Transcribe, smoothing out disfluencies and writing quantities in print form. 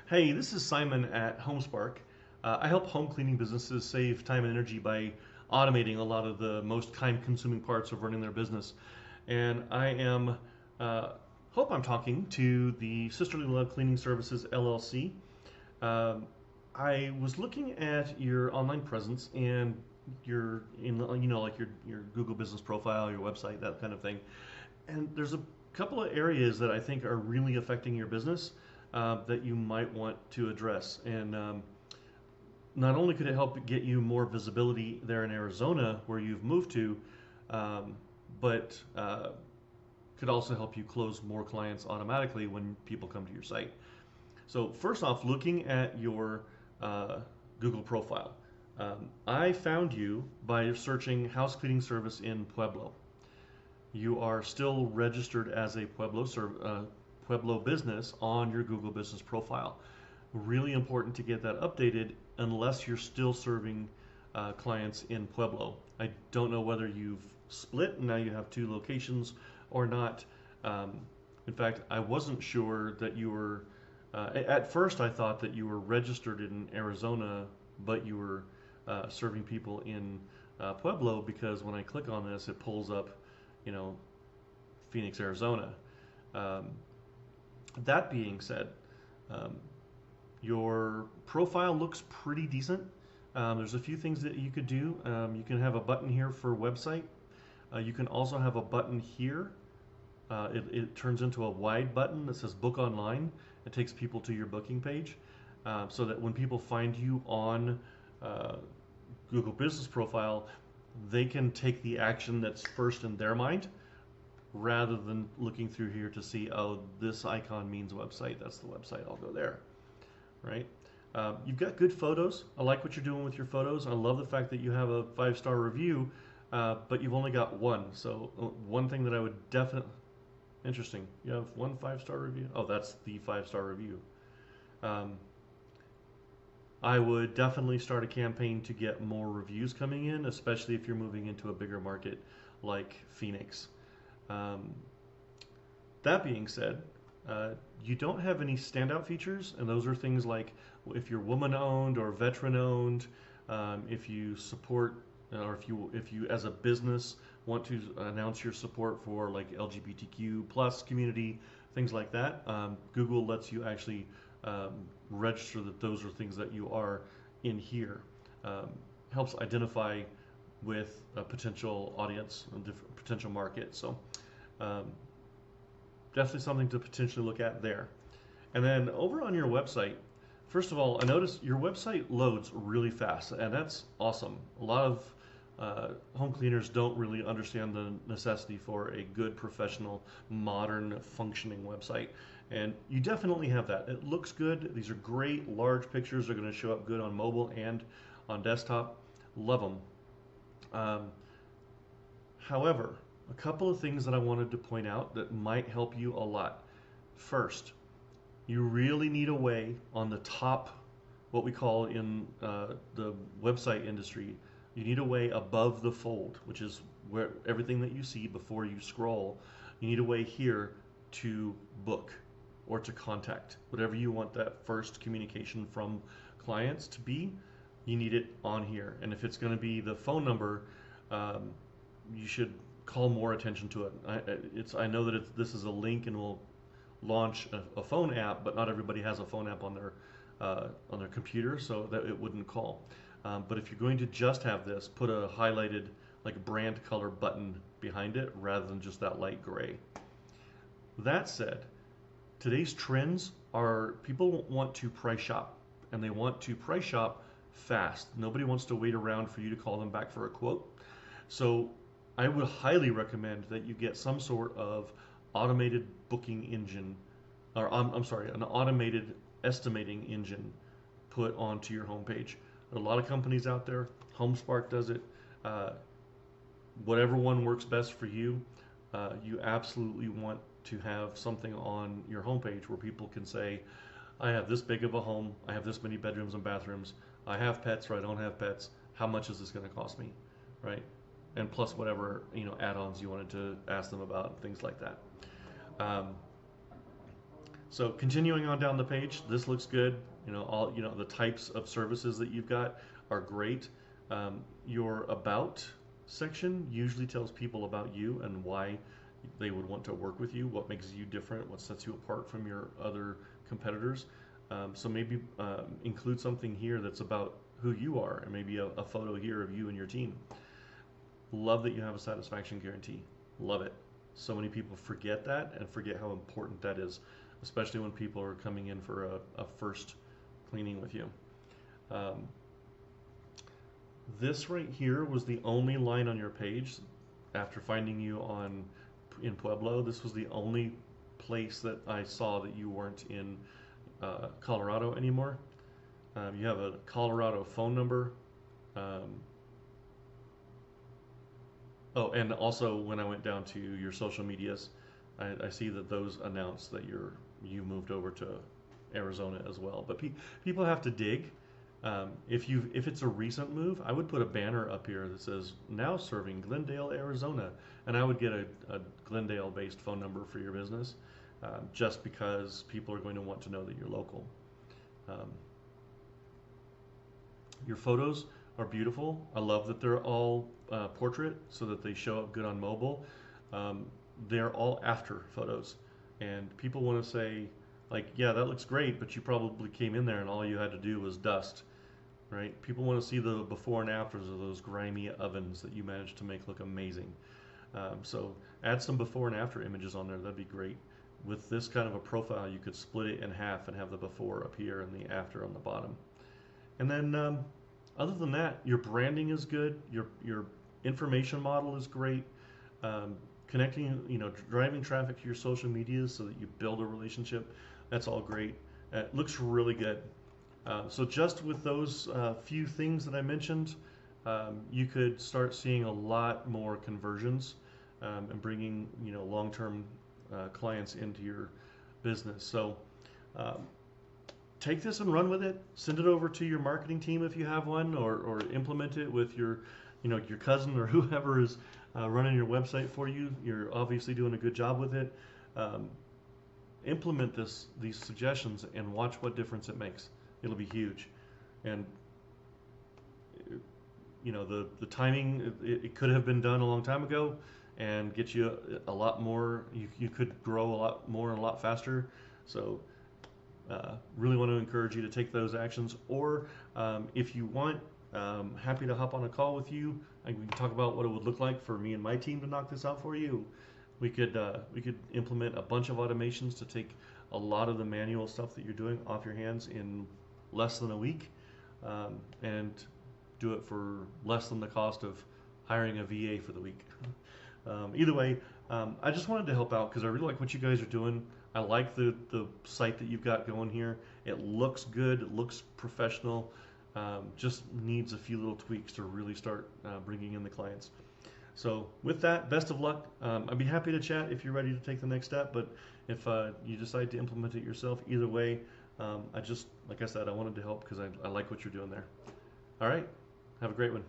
Hey, this is Simon at HomeSpark. I help home cleaning businesses save time and energy by automating a lot of the most time-consuming parts of running their business. And I am uh, hope I'm talking to the Sisterly Love Cleaning Services LLC. Um, I was looking at your online presence and your like your Google business profile, your website, that kind of thing. And there's a couple of areas that I think are really affecting your business that you might want to address. And not only could it help get you more visibility there in Arizona, where you've moved to, um, but could also help you close more clients automatically when people come to your site. So, first off, looking at your uh, Google profile, I found you by searching house cleaning service in Pueblo. You are still registered as a Pueblo business on your Google business profile. Really important to get that updated unless you're still serving clients in Pueblo. I don't know whether you've split and now you have two locations or not. Um, in fact, I wasn't sure that you were. At first, I thought that you were registered in Arizona, but you were serving people in Pueblo because when I click on this, it pulls up, you know, Phoenix, Arizona. Um, that being said, um, your profile looks pretty decent. There's a few things that you could do. You can have a button here for website. You can also have a button here. It turns into a wide button that says book online. It takes people to your booking page so that when people find you on uh, Google Business Profile, they can take the action that's first in their mind rather than looking through here to see, oh, this icon means website. That's the website. I'll go there, right? You've got good photos. I like what you're doing with your photos. I love the fact that you have a 5-star review, but you've only got one. So one thing that I would definitely interesting. You have one 5-star review. Oh, that's the 5-star review. Um, I would definitely start a campaign to get more reviews coming in, especially if you're moving into a bigger market like Phoenix. Um, that being said, uh, you don't have any standout features, and those are things like if you're woman owned or veteran owned, if you support or if you as a business want to announce your support for like LGBTQ plus community, things like that. Google lets you actually um, register that those are things that you are in here. Um, Helps identify with a potential audience and potential market. So um, definitely something to potentially look at there. And then over on your website, first of all, I noticed your website loads really fast, and that's awesome. A lot of home cleaners don't really understand the necessity for a good, professional, modern, functioning website. And you definitely have that. It looks good. These are great, large pictures. They're going to show up good on mobile and on desktop. Love them. Um, However, a couple of things that I wanted to point out that might help you a lot. First, you really need a way on the top, what we call in the website industry, you need a way above the fold, which is where everything that you see before you scroll, you need a way here to book or to contact. Whatever you want that first communication from clients to be, you need it on here. And if it's going to be the phone number, um, you should call more attention to it. I know that this is a link and will launch a phone app, but not everybody has a phone app on their computer, so that it wouldn't call. But if you're going to just have this, put a highlighted like brand color button behind it rather than just that light gray. That said, today's trends are people want to price shop and they want to price shop fast. Nobody wants to wait around for you to call them back for a quote. So I would highly recommend that you get some sort of automated booking engine, or I'm sorry, an automated estimating engine put onto your homepage. There are a lot of companies out there. HomeSpark does it. Uh, Whatever one works best for you, you absolutely want to have something on your homepage where people can say, I have this big of a home, I have this many bedrooms and bathrooms, I have pets or I don't have pets, how much is this going to cost me, right? And plus whatever add-ons you wanted to ask them about, things like that. Um, So continuing on down the page, this looks good. All the types of services that you've got are great. Your about section usually tells people about you and why they would want to work with you, what makes you different, what sets you apart from your other competitors. So maybe include something here that's about who you are, and maybe a photo here of you and your team. Love that you have a satisfaction guarantee. Love it. So many people forget that and forget how important that is, especially when people are coming in for a first cleaning with you. This right here was the only line on your page after finding you in Pueblo. This was the only place that I saw that you weren't in Colorado anymore. You have a Colorado phone number. Oh, and also when I went down to your social medias, I see that those announced that you moved over to Arizona as well. But people have to dig. If it's a recent move, I would put a banner up here that says now serving Glendale, Arizona, and I would get a Glendale-based phone number for your business, just because people are going to want to know that you're local. Your photos are beautiful. I love that they're all portrait so that they show up good on mobile. They're all after photos, and people want to say, like, yeah, that looks great, but you probably came in there and all you had to do was dust, right? People want to see the before and afters of those grimy ovens that you managed to make look amazing. So add some before and after images on there. That'd be great. With this kind of a profile, you could split it in half and have the before up here and the after on the bottom. And then other than that, your branding is good. Your information model is great. Connecting, driving traffic to your social medias so that you build a relationship. That's all great. It looks really good. So just with those few things that I mentioned, you could start seeing a lot more conversions and bringing long-term clients into your business. So take this and run with it. Send it over to your marketing team if you have one, or implement it with your cousin or whoever is running your website for you. You're obviously doing a good job with it. Implement these suggestions and watch what difference it makes. It'll be huge. And the timing, it could have been done a long time ago and get you a lot more. You could grow a lot more and a lot faster. So really want to encourage you to take those actions. Or if you want, happy to hop on a call with you. We can talk about what it would look like for me and my team to knock this out for you. We could implement a bunch of automations to take a lot of the manual stuff that you're doing off your hands in less than a week, and do it for less than the cost of hiring a VA for the week. Either way, I just wanted to help out because I really like what you guys are doing. I like the site that you've got going here. It looks good. It looks professional. Just needs a few little tweaks to really start bringing in the clients. So with that, best of luck. I'd be happy to chat if you're ready to take the next step, but if you decide to implement it yourself, either way, like I said, I wanted to help because I like what you're doing there. All right, have a great one.